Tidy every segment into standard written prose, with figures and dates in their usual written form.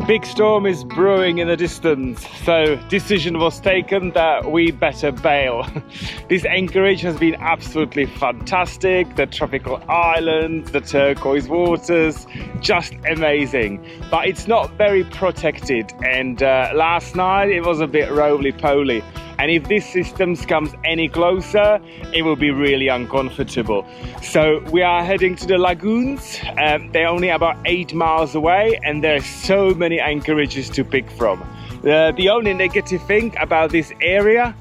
Big storm is brewing in the distance, so decision was taken that we better bail. This anchorage has been absolutely fantastic. The tropical islands, the turquoise waters, just amazing. But it's not very protected, and last night it was a bit roly-poly. And if this system comes any closer, it will be really uncomfortable. So we are heading to the lagoons. They're only about 8 miles away, and there's so many anchorages to pick from. The only negative thing about this area,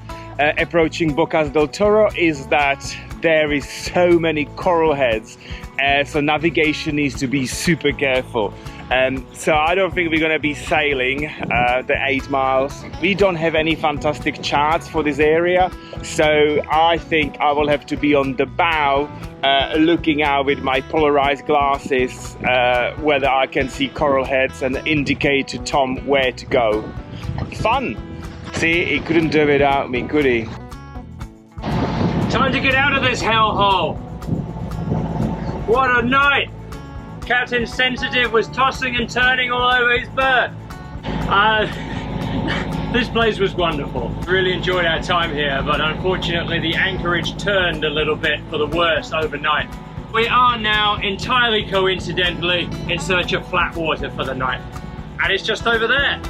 approaching Bocas del Toro, is that there is so many coral heads. So navigation needs to be super careful. So I don't think we're going to be sailing the 8 miles. We don't have any fantastic charts for this area, so I think I will have to be on the bow looking out with my polarized glasses whether I can see coral heads and indicate to Tom where to go. Fun! See, he couldn't do it without me, could he? Time to get out of this hellhole! What a night! Captain Sensitive was tossing and turning all over his berth. This place was wonderful. Really enjoyed our time here, but unfortunately the anchorage turned a little bit for the worse overnight. We are now, entirely coincidentally, in search of flat water for the night. And it's just over there.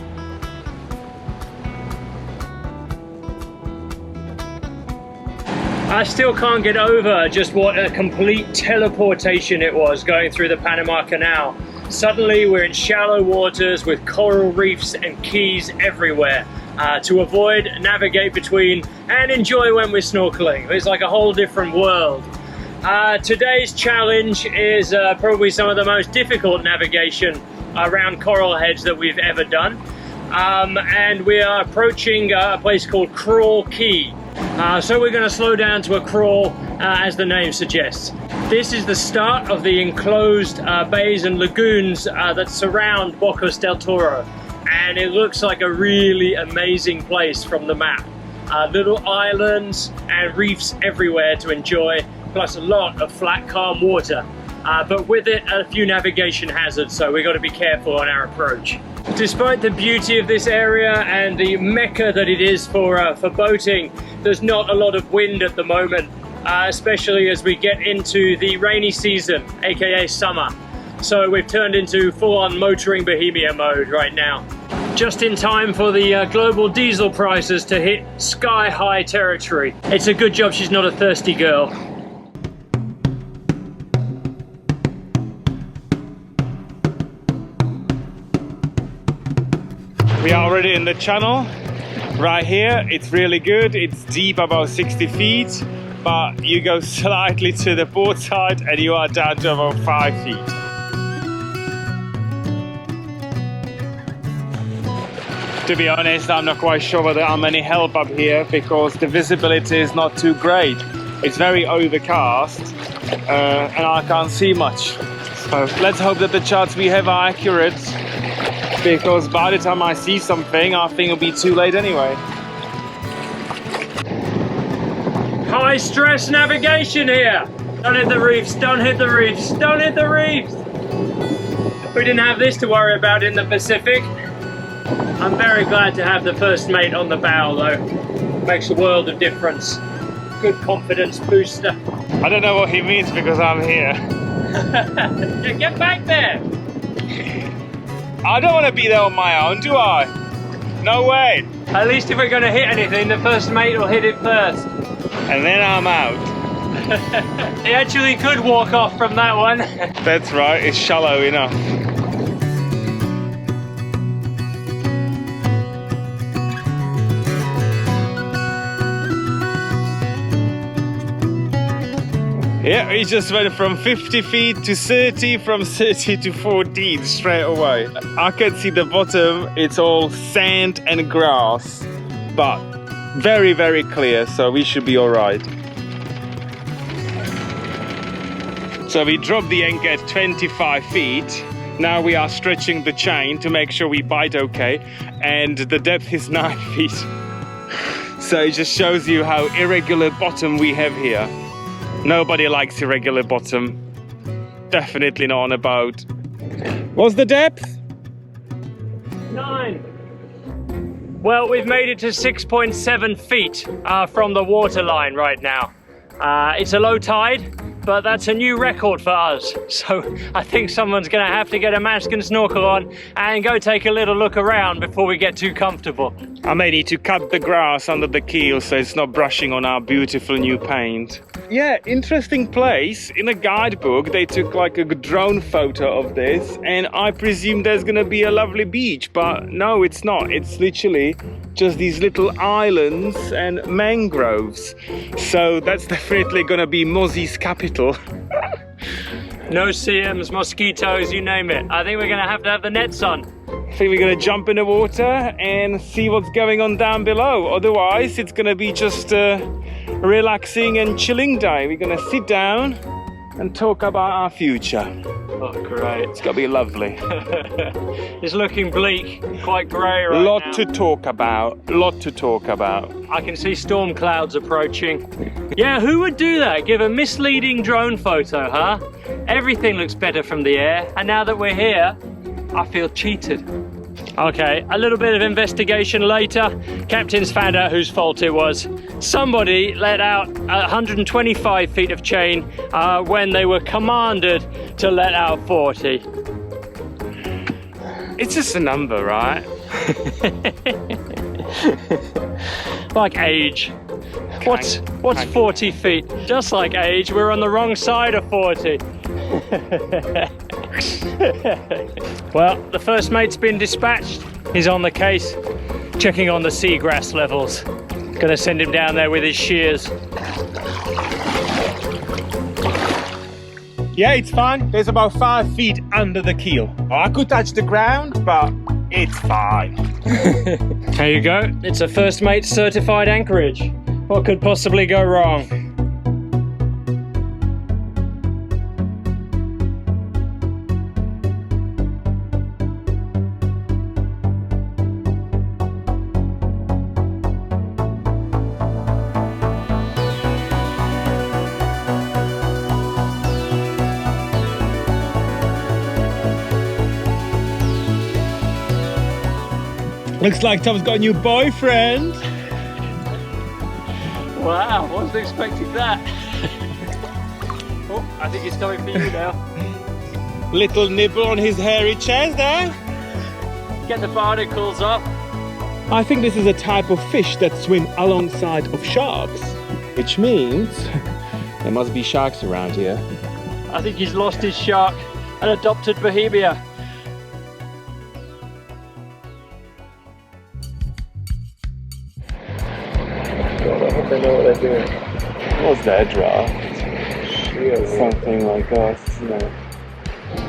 I still can't get over just what a complete teleportation it was going through the Panama Canal. Suddenly we're in shallow waters with coral reefs and keys everywhere to avoid, navigate between, and enjoy when we're snorkeling. It's like a whole different world. Today's challenge is probably some of the most difficult navigation around coral heads that we've ever done. And we are approaching a place called Crawl Key. So we're going to slow down to a crawl, as the name suggests. This is the start of the enclosed bays and lagoons that surround Bocas del Toro, and it looks like a really amazing place from the map. Little islands and reefs everywhere to enjoy, plus a lot of flat, calm water. But with it, a few navigation hazards, so we've got to be careful on our approach. Despite the beauty of this area and the mecca that it is for boating, there's not a lot of wind at the moment, especially as we get into the rainy season, aka summer. So we've turned into full-on motoring Bohemia mode right now. Just in time for the global diesel prices to hit sky-high territory. It's a good job she's not a thirsty girl. We are already in the channel. Right here, it's really good. It's deep, about 60 feet, but you go slightly to the port side and you are down to about 5 feet. To be honest, I'm not quite sure whether I'm any help up here because the visibility is not too great. It's very overcast and I can't see much. So let's hope that the charts we have are accurate, because by the time I see something, I think it'll be too late anyway. High stress navigation here. Don't hit the reefs, don't hit the reefs, don't hit the reefs. We didn't have this to worry about in the Pacific. I'm very glad to have the first mate on the bow though. Makes a world of difference. Good confidence booster. I don't know what he means because I'm here. Yeah, get back there. I don't want to be there on my own, do I? No way. At least if we're going to hit anything, the first mate will hit it first. And then I'm out. He actually could walk off from that one. That's right, it's shallow enough. Yeah, we just went from 50 feet to 30, from 30 to 14 straight away. I can see the bottom, it's all sand and grass, but very, very clear, so we should be all right. So we dropped the anchor at 25 feet. Now we are stretching the chain to make sure we bite okay, and the depth is 9 feet. So it just shows you how irregular bottom we have here. Nobody likes irregular bottom. Definitely not on a boat. What's the depth? 9. Well, we've made it to 6.7 feet from the waterline right now. It's a low tide, but that's a new record for us. So I think someone's gonna have to get a mask and snorkel on and go take a little look around before we get too comfortable. I may need to cut the grass under the keel so it's not brushing on our beautiful new paint. Yeah, interesting place. In a guidebook, they took like a drone photo of this, and I presume there's gonna be a lovely beach, but no, it's not. It's literally just these little islands and mangroves. So that's definitely gonna be Mozzie's capital. No CMs, mosquitoes, you name it. I think we're gonna have to have the nets on. I think we're gonna jump in the water and see what's going on down below. Otherwise, it's gonna be just a relaxing and chilling day. We're gonna sit down and talk about our future. Oh, great. It's gonna be lovely. It's looking bleak, quite grey right now. Lot to talk about. I can see storm clouds approaching. Yeah, who would do that? Give a misleading drone photo, huh? Everything looks better from the air, and now that we're here, I feel cheated. Okay, a little bit of investigation later. Captain's found out whose fault it was. Somebody let out 125 feet of chain when they were commanded to let out 40. It's just a number, right? Like age. What's 40 feet? Just like age, we're on the wrong side of 40. Well, the first mate's been dispatched. He's on the case, checking on the seagrass levels. Gonna send him down there with his shears. Yeah, it's fine. There's about 5 feet under the keel. I could touch the ground, but it's fine. There you go. It's a first mate certified anchorage. What could possibly go wrong? Looks like Tom's got a new boyfriend. Wow, wasn't expecting that. Oh, I think he's coming for you now. Little nibble on his hairy chest there. Get the barnacles off. I think this is a type of fish that swim alongside of sharks, which means there must be sharks around here. I think he's lost his shark and adopted Bohemia. I know what they're doing. What's that draft? Something like us, no.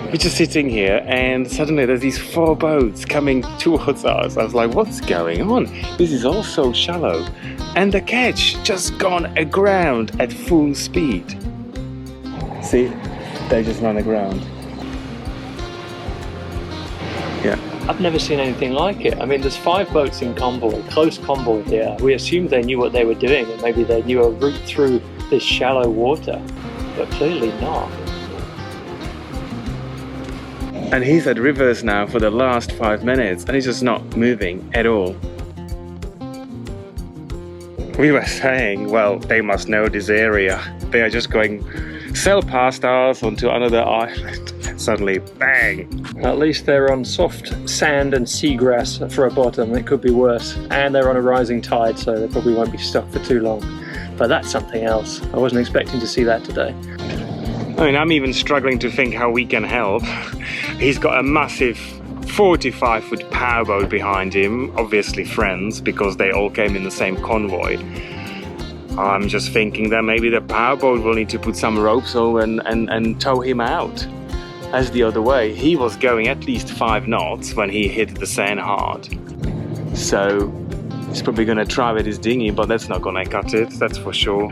We're just sitting here and suddenly there's these 4 boats coming towards us. I was like, what's going on? This is all so shallow. And the ketch just gone aground at full speed. See, they just run aground. Yeah. I've never seen anything like it. I mean, there's 5 boats in convoy, close convoy here. We assumed they knew what they were doing and maybe they knew a route through this shallow water, but clearly not. And he's at rivers now for the last 5 minutes and he's just not moving at all. We were saying, well, they must know this area. They are just going sail past us onto another island. Suddenly, bang! At least they're on soft sand and seagrass for a bottom. It could be worse. And they're on a rising tide, so they probably won't be stuck for too long. But that's something else. I wasn't expecting to see that today. I mean, I'm even struggling to think how we can help. He's got a massive 45-foot powerboat behind him, obviously friends, because they all came in the same convoy. I'm just thinking that maybe the powerboat will need to put some ropes on and tow him out. As the other way, he was going at least 5 knots when he hit the sand hard. So he's probably gonna try with his dinghy, but that's not gonna cut it, that's for sure.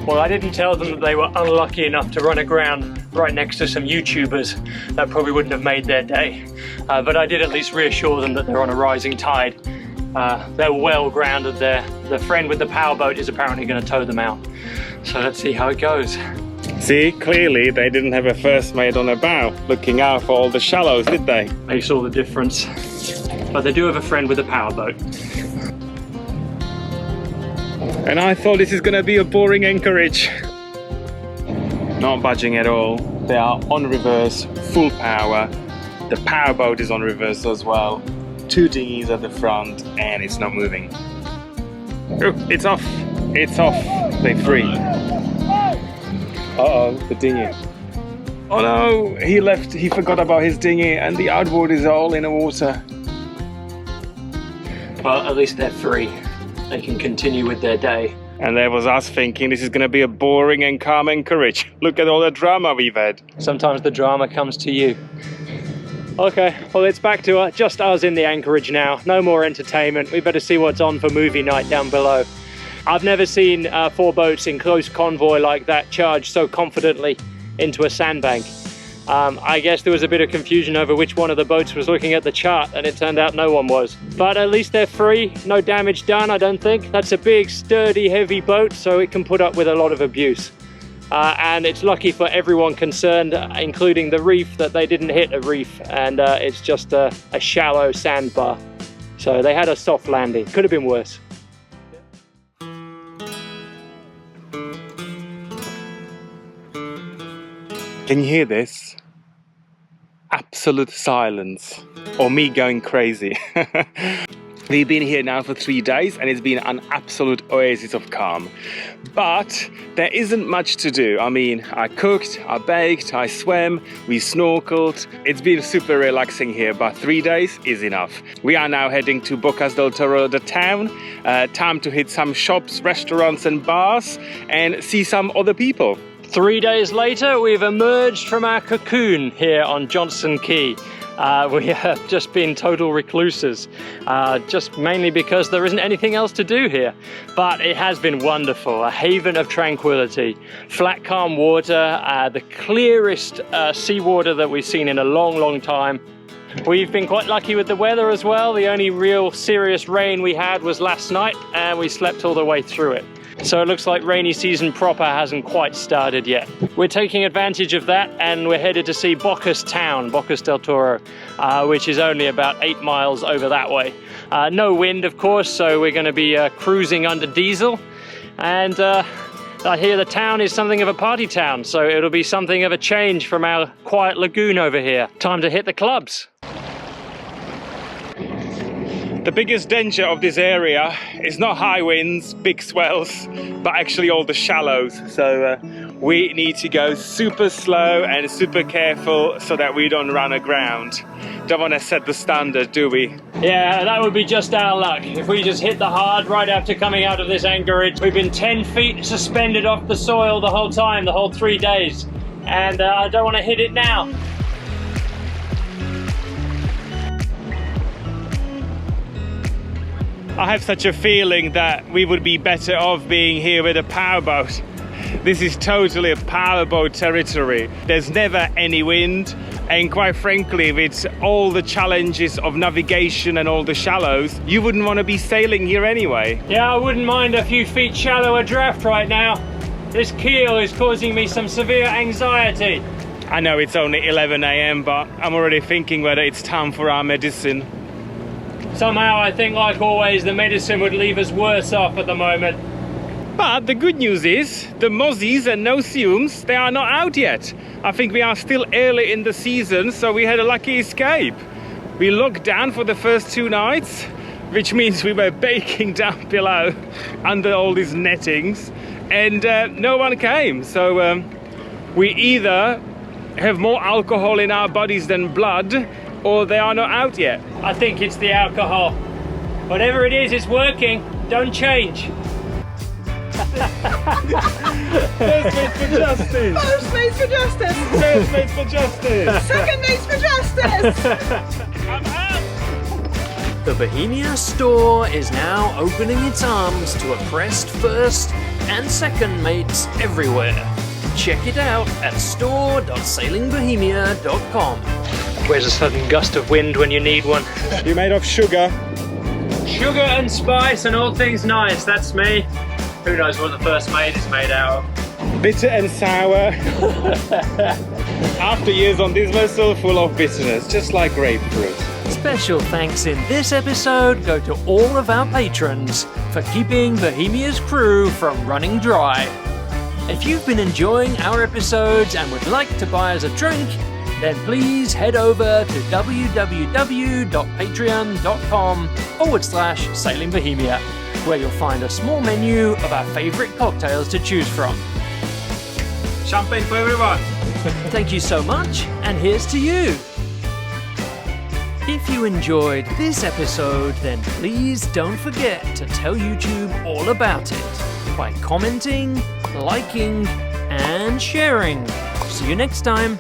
Well, I didn't tell them that they were unlucky enough to run aground right next to some YouTubers that probably wouldn't have made their day. But I did at least reassure them that they're on a rising tide. They're well grounded there. The friend with the powerboat is apparently going to tow them out. So let's see how it goes. See, clearly they didn't have a first mate on a bow looking out for all the shallows, did they? They saw the difference. But they do have a friend with a powerboat. And I thought this is going to be a boring anchorage. Not budging at all. They are on reverse, full power. The powerboat is on reverse as well. 2 dinghies at the front, and it's not moving. Oh, it's off. It's off. They're free. Uh-oh, the dinghy. Oh no, he forgot about his dinghy, and the outboard is all in the water. Well, at least they're free. They can continue with their day. And there was us thinking this is going to be a boring and calm anchorage. Look at all the drama we've had. Sometimes the drama comes to you. Okay, well, it's back to just us in the anchorage now. No more entertainment. We better see what's on for movie night down below. I've never seen 4 boats in close convoy like that charge so confidently into a sandbank. I guess there was a bit of confusion over which one of the boats was looking at the chart, and it turned out no one was. But at least they're free. No damage done, I don't think. That's a big, sturdy, heavy boat, so it can put up with a lot of abuse. And it's lucky for everyone concerned, including the reef, that they didn't hit a reef, and it's just a shallow sandbar. So they had a soft landing. Could have been worse. Can you hear this? Absolute silence, or me going crazy. We've been here now for 3 days and it's been an absolute oasis of calm. But there isn't much to do. I mean, I cooked, I baked, I swam, we snorkeled. It's been super relaxing here, but 3 days is enough. We are now heading to Bocas del Toro, the town. Time to hit some shops, restaurants and bars and see some other people. 3 days later, we've emerged from our cocoon here on Johnson Key. We have just been total recluses, just mainly because there isn't anything else to do here. But it has been wonderful, a haven of tranquility, flat, calm water, the clearest seawater that we've seen in a long, long time. We've been quite lucky with the weather as well. The only real serious rain we had was last night, and we slept all the way through it. So it looks like rainy season proper hasn't quite started yet. We're taking advantage of that and we're headed to see Bocas town, Bocas del Toro, which is only about 8 miles over that way. No wind, of course, so we're going to be cruising under diesel. And I hear the town is something of a party town, so it'll be something of a change from our quiet lagoon over here. Time to hit the clubs. The biggest danger of this area is not high winds, big swells, but actually all the shallows. So we need to go super slow and super careful so that we don't run aground. Don't want to set the standard, do we? Yeah, that would be just our luck. If we just hit the hard right after coming out of this anchorage. We've been 10 feet suspended off the soil the whole time, the whole 3 days. And I don't want to hit it now. I have such a feeling that we would be better off being here with a powerboat. This is totally a powerboat territory. There's never any wind, and quite frankly, with all the challenges of navigation and all the shallows, you wouldn't want to be sailing here anyway. Yeah, I wouldn't mind a few feet shallower draft right now. This keel is causing me some severe anxiety. I know it's only 11 AM, but I'm already thinking whether it's time for our medicine. Somehow I think, like always, the medicine would leave us worse off at the moment. But the good news is, the mozzies and no-seums, they are not out yet. I think we are still early in the season, so we had a lucky escape. We locked down for the first 2 nights, which means we were baking down below under all these nettings, and no one came. So we either have more alcohol in our bodies than blood, or they are not out yet. I think it's the alcohol. Whatever it is, it's working. Don't change. First mates for justice. First mates for justice. First mates for justice. Second mates for justice. I'm out. The Bohemia store is now opening its arms to oppressed first and second mates everywhere. check it out at store.sailingbohemia.com. Where's a sudden gust of wind when you need one? You're made of sugar. Sugar and spice and all things nice, that's me. Who knows what the first mate is made out of? Bitter and sour. After years on this vessel full of bitterness, just like grapefruit. Special thanks in this episode go to all of our patrons for keeping Bohemia's crew from running dry. If you've been enjoying our episodes and would like to buy us a drink, then please head over to www.patreon.com/sailingbohemia, where you'll find a small menu of our favourite cocktails to choose from. Champagne for everyone. Thank you so much, and here's to you. If you enjoyed this episode, then please don't forget to tell YouTube all about it by commenting, liking, and sharing. See you next time.